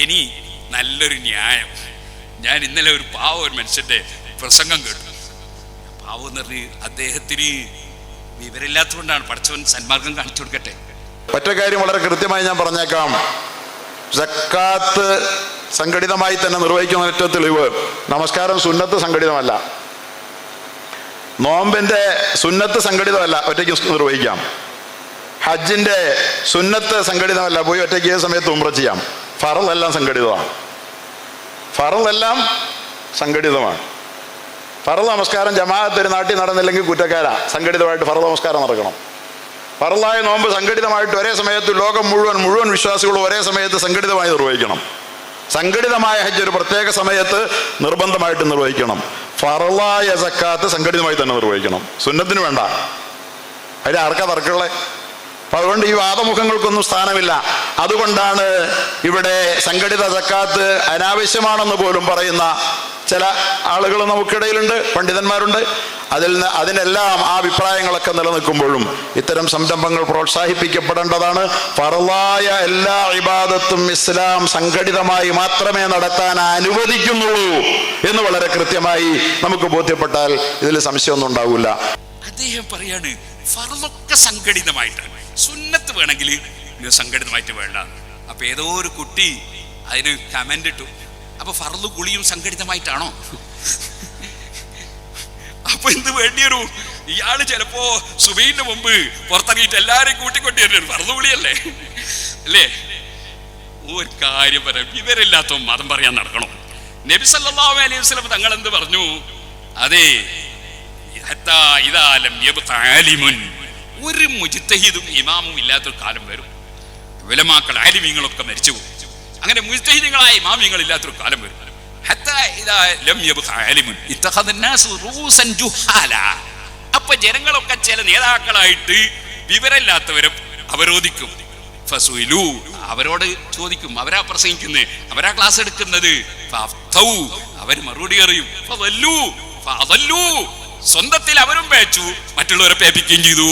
ഇനി നല്ലൊരു ന്യായം. ഞാൻ ഇന്നലെ ഒരു ഒരു മനുഷ്യന്റെ പ്രസംഗം കേട്ടു. പാവം എന്ന് പറഞ്ഞ് അദ്ദേഹത്തിന് വിവരമില്ലാത്തതുകൊണ്ടാണ്. പഠിച്ചവൻ സന്മാർഗം കാണിച്ചു കൊടുക്കട്ടെ. ഒറ്റ കാര്യം വളരെ കൃത്യമായി ഞാൻ പറഞ്ഞേക്കാം. സക്കാത്ത് സംഘടിതമായി തന്നെ നിർവഹിക്കുന്ന ഏറ്റവും തെളിവ്, നമസ്കാരം സുന്നത്ത് സംഘടിതമല്ല, നോമ്പിന്റെ സുന്നത്ത് സംഘടിതമല്ല, ഒറ്റയ്ക്ക് നിർവഹിക്കാം. ഹജ്ജിന്റെ സുന്നത്ത് സംഘടിതമല്ല, പോയി ഒറ്റയ്ക്ക് ഏത് സമയത്ത് ഉംറ ചെയ്യാം. ഫറളെല്ലാം സംഘടിതമാണ്. ഫറളെല്ലാം സംഘടിതമാണ്. ഫറള് നമസ്കാരം ജമാഅത്ത് ഒരു നാട്ടിൽ നടന്നില്ലെങ്കിൽ കുറ്റക്കാരാ. സംഘടിതമായിട്ട് ഫറള് നമസ്കാരം നടക്കണം. ഫറളായ നോമ്പ് സംഘടിതമായിട്ട് ഒരേ സമയത്ത് ലോകം മുഴുവൻ വിശ്വാസികളും ഒരേ സമയത്ത് സംഘടിതമായി നിർവഹിക്കണം. സംഘടിതമായ ഹജ്ജ് ഒരു പ്രത്യേക സമയത്ത് നിർബന്ധമായിട്ട് നിർവഹിക്കണം. ഫറളായ സക്കാത്ത് സംഘടിതമായി തന്നെ നിർവഹിക്കണം, സുന്നത്തിന് വേണ്ട. അതിന് ആർക്കാ തർക്കമുള്ളേ? അപ്പൊ അതുകൊണ്ട് ഈ വാദമുഖങ്ങൾക്കൊന്നും സ്ഥാനമില്ല. അതുകൊണ്ടാണ് ഇവിടെ സംഘടിത സക്കാത്ത് അനാവശ്യമാണെന്ന് പോലും പറയുന്ന ചില ആളുകൾ നമുക്കിടയിലുണ്ട്, പണ്ഡിതന്മാരുണ്ട്. അതിനെല്ലാം ആ അഭിപ്രായങ്ങളൊക്കെ നിലനിൽക്കുമ്പോഴും ഇത്തരം സംരംഭങ്ങൾ പ്രോത്സാഹിപ്പിക്കപ്പെടേണ്ടതാണ്. ഫറളായ എല്ലാ ഇബാദത്തും ഇസ്ലാം സംഘടിതമായി മാത്രമേ നടത്താൻ അനുവദിക്കുന്നുള്ളൂ എന്ന് വളരെ കൃത്യമായി നമുക്ക് ബോധ്യപ്പെട്ടാൽ ഇതിൽ സംശയമൊന്നും ഉണ്ടാവില്ല. അദ്ദേഹം പറയാണ് ഫറളൊക്കെ സംഘടിതമായിട്ടാണ്, സുന്നത്ത് വേണമെങ്കിൽ സംഘടിതമായിട്ട് വേണ്ട. അപ്പൊ ഏതോ ഒരു കുട്ടി അതിന് കമന്റ് ഇട്ടു, അപ്പൊ ഫറള് കുളിയും സംഘടിതമായിട്ടാണോ? അപ്പൊ എന്ത് വേണ്ടിയൊരു ഇയാള് ചിലപ്പോ സുബഹിന്റെ മുമ്പ് പുറത്തിറങ്ങിയിട്ട് എല്ലാരെയും കൂട്ടിക്കൊണ്ടിരുന്നു. ഫറള് കുളിയല്ലേ അല്ലേ? ഒരു കാര്യം പറയാം, ഇവരില്ലാത്ത മതം പറയാൻ നടക്കണം. നബി സല്ലല്ലാഹു അലൈഹി വസല്ലം തങ്ങൾ എന്ത് പറഞ്ഞു? അതെ, ഒരു മുജ്തഹിദും ഇമാമും ഇല്ലാത്തൊരു കാലം വരും. ഉലമാക്കൾ ആലിമീങ്ങളൊക്കെ മരിച്ചു പോകും. അങ്ങനെ മുജ്തഹിദുകളായ ഇമാമിങ്ങൾ ഇല്ലാത്തൊരു കാലം വരും. അപ്പൊ ജനങ്ങളൊക്കെ ചില നേതാക്കളായിട്ട് വിവരമില്ലാത്തവരെ അവരോധിക്കും. അവരോട് ചോദിക്കും, അവരാ പ്രസംഗിക്കുന്നത്, അവരാ ക്ലാസ് എടുക്കുന്നത്. അവർ മറുപടി അറിയും. സ്വന്തത്തിൽ അവരും പേച്ചു, മറ്റുള്ളവരെ പേപ്പിക്കുകയും ചെയ്തു.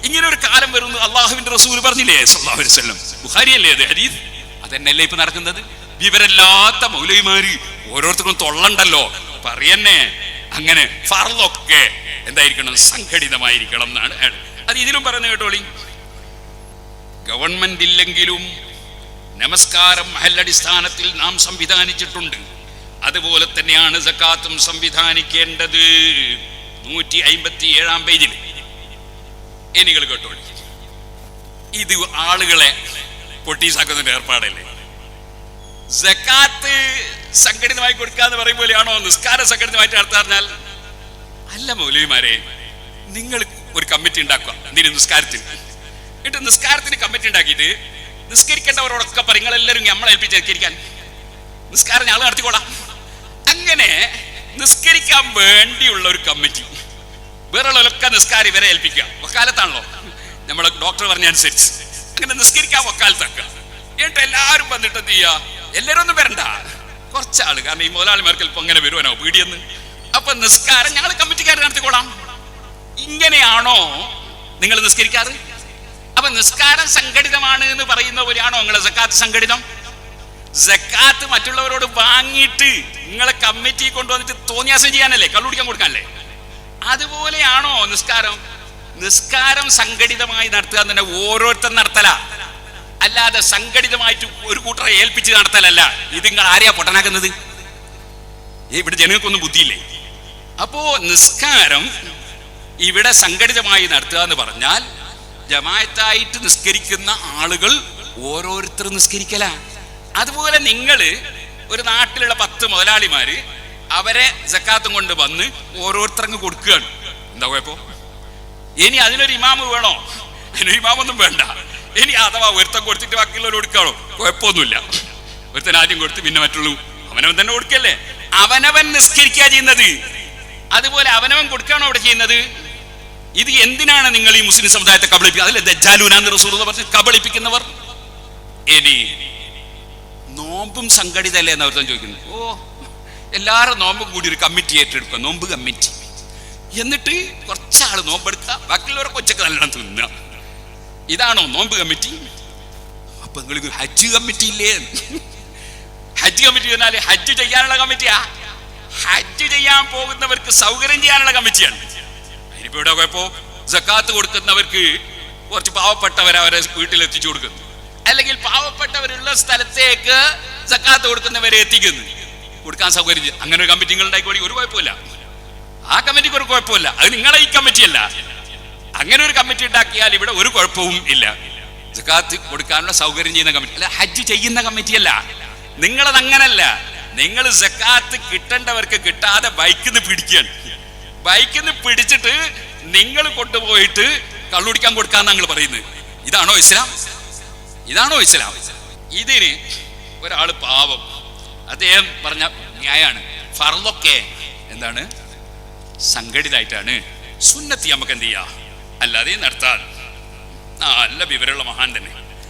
ഇങ്ങനെ ഒരു കാലം വരുന്നു അള്ളാഹുവിന്റെ റസൂൽ പറഞ്ഞില്ലേ സല്ലല്ലാഹു അലൈഹി വസല്ലം. ബുഖാരിയല്ലേ അത് ഹദീസ്? അതന്നെയല്ലേ ഇപ്പൊ നടക്കുന്നത്? വിവരമില്ലാത്ത മൗലവിമാര് ഓരോരുത്തർക്കും തൊള്ളണ്ടല്ലോ പറയന്നെ. അങ്ങനെ ഫർളൊക്കെ എന്തായിരിക്കണം? സംഘടിതമായിരിക്കണം എന്നാണ്. അത് ഇതിലും പറയുന്നത് കേട്ടോളി. ഗവൺമെന്റ് ഇല്ലെങ്കിലും നമസ്കാരം മഹല്ലടിസ്ഥാനത്തിൽ നാം സംവിധാനിച്ചിട്ടുണ്ട്. അതുപോലെ തന്നെയാണ് സക്കാത്തും സംവിധാനിക്കേണ്ടത്. 157 പേജിൽ എനികൾ കേട്ടോളി. ഇത് ആളുകളെ പൊട്ടീസാക്കുന്നതിന്റെ ഏർപ്പാടല്ലേ? സക്കാത്ത് സംഘടിതമായി കൊടുക്കാന്ന് പറയും പോലെയാണോ നിസ്കാരം സംഘടിതമായിട്ട് നടത്താറിഞ്ഞാൽ? അല്ല മൗലവിമാരെ, നിങ്ങൾ ഒരു കമ്മിറ്റി ഉണ്ടാക്കുക. എന്തിനു? നിസ്കാരത്തിന്. എന്നിട്ട് നിസ്കാരത്തിന് കമ്മിറ്റി ഉണ്ടാക്കിയിട്ട് നിസ്കരിക്കേണ്ടവരോടൊക്കെ പറയും, നിങ്ങളെല്ലാവരും നമ്മളെ ഏൽപ്പിച്ച് നിസ്കരിക്കാൻ, നിസ്കാരം ഞങ്ങൾ നടത്തിക്കോളാം. അങ്ങനെ നിസ്കരിക്കാൻ വേണ്ടിയുള്ള ഒരു കമ്മിറ്റി. വേറെയുള്ളവരൊക്കെ നിസ്കാരം ഇവരെ ഏൽപ്പിക്കുക. വക്കാലത്താണല്ലോ, നമ്മളെ ഡോക്ടർ പറഞ്ഞ അനുസരിച്ച് അങ്ങനെ നിസ്കരിക്കാൻ വക്കാലത്താക്കുക. എന്നിട്ട് എല്ലാവരും വന്നിട്ട് എന്ത് ചെയ്യുക? എല്ലാവരും ഒന്നും വരണ്ട, കുറച്ചാള്. കാരണം ഈ മുതലാളിമാർക്ക് ഇപ്പൊ അങ്ങനെ വരുവാനോ പീടിയെന്ന്. അപ്പൊ നിസ്കാരം ഞങ്ങൾ കമ്മിറ്റിക്കാർ നടത്തിക്കോളാം. ഇങ്ങനെയാണോ നിങ്ങൾ നിസ്കരിക്കാറ്? അപ്പൊ നിസ്കാരം സംഘടിതമാണ് എന്ന് പറയുന്ന പോലെയാണോ നിങ്ങളെ സക്കാത്ത് സംഘടിതം? സക്കാത്ത് മറ്റുള്ളവരോട് വാങ്ങിയിട്ട് നിങ്ങളെ കമ്മിറ്റി കൊണ്ടുവന്നിട്ട് തോന്നിയാസം ചെയ്യാനല്ലേ, കള്ളുടിക്കാൻ കൊടുക്കാനല്ലേ? അതുപോലെയാണോ നിസ്കാരം? നിസ്കാരം സംഘടിതമായി നടത്തുക തന്നെ ഓരോരുത്തർ നടത്തല, അല്ലാതെ സംഘടിതമായിട്ട് ഒരു കൂട്ടറെ ഏൽപ്പിച്ച് നടത്തലല്ല. ഇത് നിങ്ങൾ ആരെയാ പൊട്ടനാക്കുന്നത്? ഇവിടെ ജനങ്ങൾക്കൊന്നും ബുദ്ധിയില്ലേ? അപ്പോ നിസ്കാരം ഇവിടെ സംഘടിതമായി നടത്തുക എന്ന് പറഞ്ഞാൽ ജമാഅത്തായിട്ട് നിസ്കരിക്കുന്ന ആളുകൾ ഓരോരുത്തർ നിസ്കരിക്കല. അതുപോലെ നിങ്ങൾ ഒരു നാട്ടിലുള്ള 10 മുതലാളിമാര് അവരെ സക്കാത്തും കൊണ്ട് വന്ന് ഓരോരുത്തരങ്ങ് കൊടുക്കുകയാണ്. എന്താ കുഴപ്പം? ഇനി അതിനൊരു ഇമാമ് വേണോ? അതിനൊരു ഇമാമൊന്നും വേണ്ട. ഇനി അഥവാ ഒരുത്തൻ കൊടുത്തിട്ട് ബാക്കിയുള്ളവർ കൊടുക്കാണോ? കുഴപ്പമൊന്നുമില്ല. ഒരുത്തൻ ആദ്യം കൊടുത്ത് പിന്നെ മറ്റുള്ളൂ അവനവൻ തന്നെ കൊടുക്കല്ലേ. അവനവൻ നിസ്കരിക്കുക ചെയ്യുന്നത്. അതുപോലെ അവനവൻ കൊടുക്കാണോ അവിടെ ചെയ്യുന്നത്? ഇത് എന്തിനാണ് നിങ്ങൾ ഈ മുസ്ലിം സമുദായത്തെ കബളിപ്പിക്കുക? അതിലെ ദജ്ജാലൂനാന്ന് റസൂലുള്ളാഹി പറഞ്ഞു, കബളിപ്പിക്കുന്നവർ. ഇനി നോമ്പും സംഘടിതല്ലേ എന്ന് ഒരുത്തൻ ചോദിക്കുന്നു. എല്ലാവരും നോമ്പും കൂടി ഒരു കമ്മിറ്റി ഏറ്റെടുക്കുക, നോമ്പ് കമ്മിറ്റി. എന്നിട്ട് കുറച്ചാള് നോമ്പെടുക്കുക, ബാക്കിയുള്ളവരെ കൊച്ചൊക്കെ നല്ലോണം തിന്നുക. ഇതാണോ നോമ്പ് കമ്മിറ്റി? അപ്പൊ നിങ്ങൾ ഹജ്ജ് കമ്മിറ്റി ഇല്ലേ? സെക്യൂരിറ്റി കമ്മിറ്റി എന്നാൽ ഹജ്ജ് ചെയ്യാനുള്ള കമ്മിറ്റിയാ. ഹജ്ജ് ചെയ്യാൻ പോകുന്നവർക്ക് സൗകര്യം ചെയ്യാനുള്ള കമ്മിറ്റിയാണ്. അതിനിപ്പോ ഇവിടെ കുഴപ്പമോ? സക്കാത്ത് കൊടുക്കുന്നവർക്ക് കുറച്ച് പാവപ്പെട്ടവരെ അവരെ വീട്ടിലെത്തിച്ചു കൊടുക്കുന്നു, അല്ലെങ്കിൽ പാവപ്പെട്ടവരുള്ള സ്ഥലത്തേക്ക് സക്കാത്ത് കൊടുക്കുന്നവരെ എത്തിക്കുന്നു, കൊടുക്കാൻ സൗകര്യം. അങ്ങനെ ഒരു കമ്മിറ്റി നിങ്ങൾ ഉണ്ടായിക്കോളി, ഒരു കുഴപ്പമില്ല. ആ കമ്മിറ്റിക്ക് ഒരു കുഴപ്പമില്ല. അത് നിങ്ങളെ ഈ കമ്മിറ്റിയല്ല. അങ്ങനെ ഒരു കമ്മിറ്റി ഉണ്ടാക്കിയാൽ ഇവിടെ ഒരു കുഴപ്പവും ഇല്ല. സക്കാത്ത് കൊടുക്കാനുള്ള സൗകര്യം ചെയ്യുന്ന കമ്മിറ്റി അല്ല, ഹജ്ജ് ചെയ്യുന്ന കമ്മിറ്റിയല്ല. നിങ്ങളത് അങ്ങനല്ല. നിങ്ങൾ സക്കാത്ത് കിട്ടേണ്ടവർക്ക് കിട്ടാതെ ബൈക്കിന്ന് പിടിക്കുകയാണ്. ബൈക്കിന്ന് പിടിച്ചിട്ട് നിങ്ങൾ കൊണ്ടുപോയിട്ട് കള്ളുടിക്കാൻ കൊടുക്കാന്ന് ഞങ്ങൾ പറയുന്നത്. ഇതാണോ ഇസ്ലാം? ഇതാണോ ഇസ്ലാം? ഇതിന് ഒരാള് പാവം, അദ്ദേഹം പറഞ്ഞ ന്യായാണ്. ഫർളൊക്കെ എന്താണ്? സംഘടിതായിട്ടാണ്. സുന്നത്തി നമുക്ക് എന്ത് ചെയ്യാ? അല്ലാതെ നടത്താൻ നല്ല വിവരമുള്ള മഹാൻ തന്നെ.